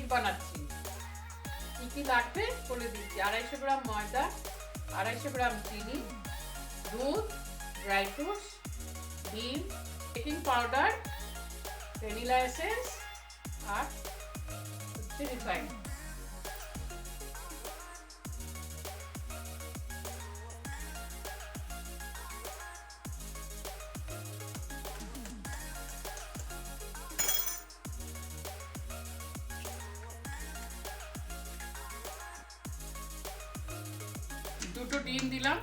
Cake বানাচ্ছি। কি কি লাগবে বলে দিচ্ছি। 250 গ্রাম ময়দা, 250 গ্রাম চিনি, দুধ, ড্রাই ফ্রুটস, ডিম, বেকিং পাউডার, ভ্যানিলা এসেন্স আর রিফাইন্ড। দুটো ডিম দিলাম।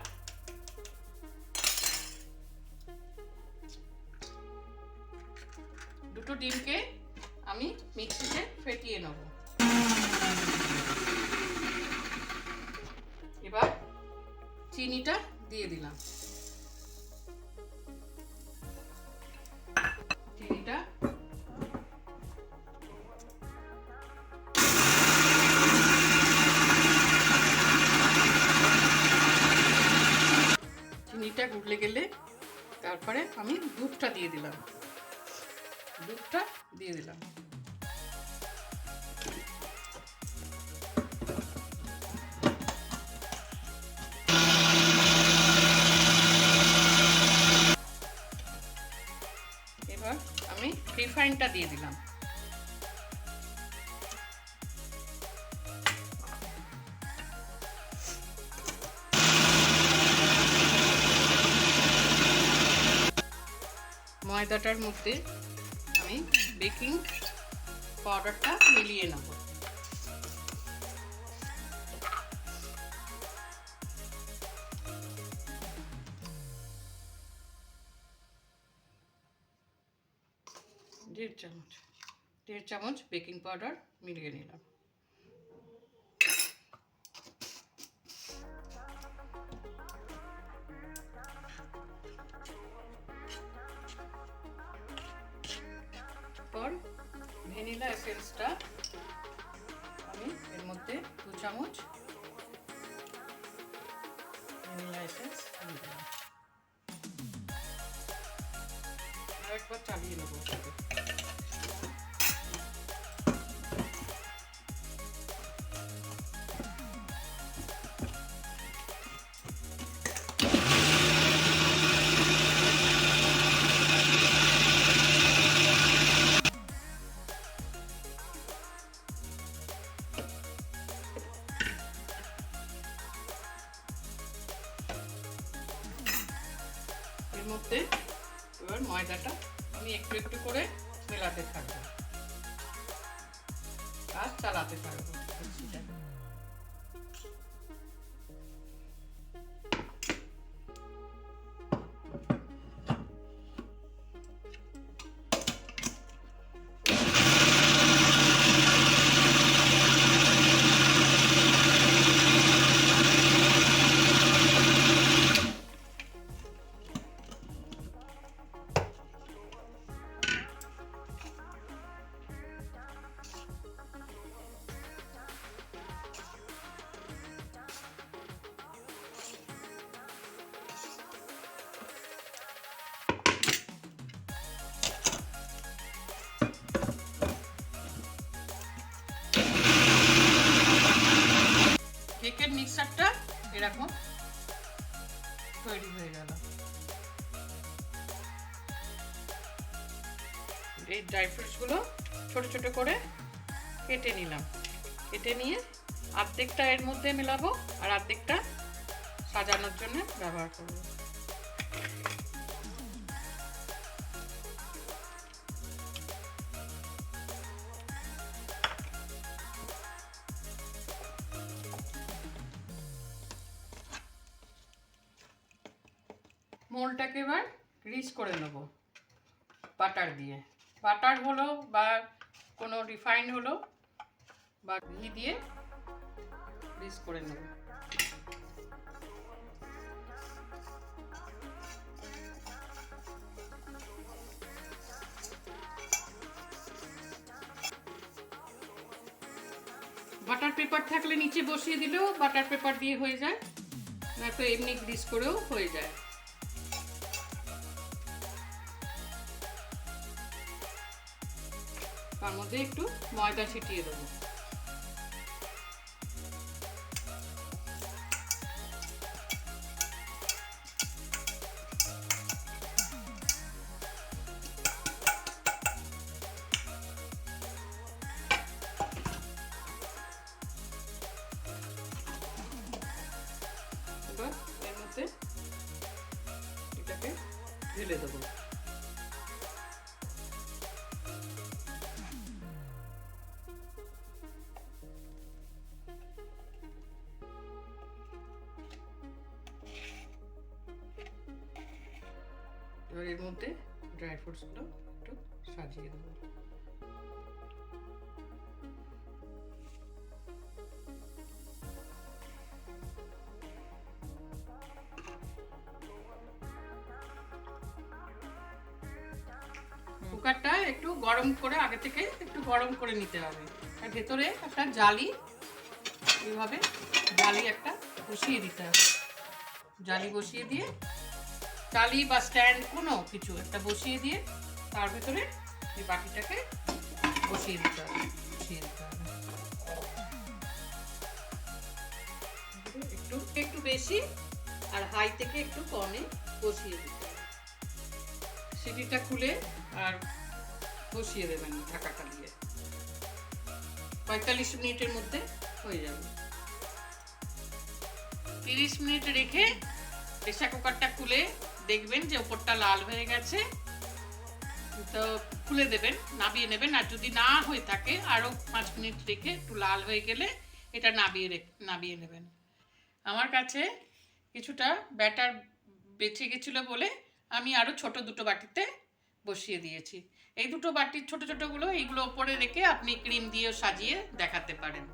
দুটো ডিমকে আমি মিক্সিতে ফেটিয়ে নেব। এবার চিনিটা দিয়ে দিলাম। চিনিটা গুলে গেলে তারপরে আমি দুধটা দিয়ে দিলাম। এবার আমি রিফাইনটা দিয়ে দিলাম। ময়দাটার মধ্যে আমি বেকিং পাউডারটা মিলিয়ে নেব। দেড় চামচ বেকিং পাউডার মিলিয়ে নিলাম। পর ভ্যানিলা এসেন্সটা আমি এর মধ্যে 2 চামচ ভ্যানিলা এসেন্স দিয়ে দিলাম। আরেকবার চালিয়ে নেব। এর মধ্যে এবার ময়দাটা আমি একটু একটু করে মেলাতে থাকবো আর চালাতে থাকবো। কেকের মিক্সচারটা এরকম তৈরি হয়ে গেল। এই ড্রাই ফ্রুটসগুলো ছোট ছোট করে কেটে নিলাম। কেটে নিয়ে অর্ধেকটা এর মধ্যে মেলাবো আর অর্ধেকটা সাজানোর জন্য ব্যবহার করব। মোলটাকে এবার গ্রিস করে নেব বাটার দিয়ে। বাটার হলো বা কোনো রিফাইন্ড হলো বা ঘি দিয়ে গ্রিস করে নেব। বাটার পেপার থাকলে নিচে বসিয়ে দিলেও বাটার পেপার দিয়ে হয়ে যায়, নয়তো এমনি গ্রিস করেও হয়ে যায়। তার মধ্যে একটু ময়দা ছিটিয়ে দেবো। ঢেলে দেবো। এবার এর মধ্যে ড্রাই ফ্রুটসগুলো একটু সাজিয়ে দেবো। কুকারটা একটু গরম করে আগে থেকে একটু গরম করে নিতে হবে। আর ভেতরে একটা জালি, এইভাবে জালি একটা বসিয়ে দিতে হবে। জালি বসিয়ে দিয়ে, জালি বা স্ট্যান্ড কোনো কিছু একটা বসিয়ে দিয়ে তার ভেতরে এই বাটিটাকে বসিয়ে দিতে হবে। একটু একটু বেশি আর হাই থেকে একটু কমে বসিয়ে দিতে হবে। সিটিটা খুলে আর বসিয়ে দেবেন ঢাকাটা দিয়ে। 45 মিনিটের মধ্যে হয়ে যাবে। 30 মিনিট রেখে প্রেসার কুকারটা খুলে দেখবেন যে ওপরটা লাল হয়ে গেছে, তো খুলে দেবেন, নামিয়ে নেবেন। আর যদি না হয়ে থাকে আরও 5 মিনিট রেখে একটু লাল হয়ে গেলে এটা নামিয়ে নেবেন। আমার কাছে কিছুটা ব্যাটার বেঁচে গেছিলো বলে আমি আরও ছোট দুটো বাটিতে বসিয়ে দিয়েছি। এই দুটো বাটির ছোট ছোটোগুলো এইগুলো ওপরে রেখে আপনি ক্রিম দিয়েও সাজিয়ে দেখাতে পারেন।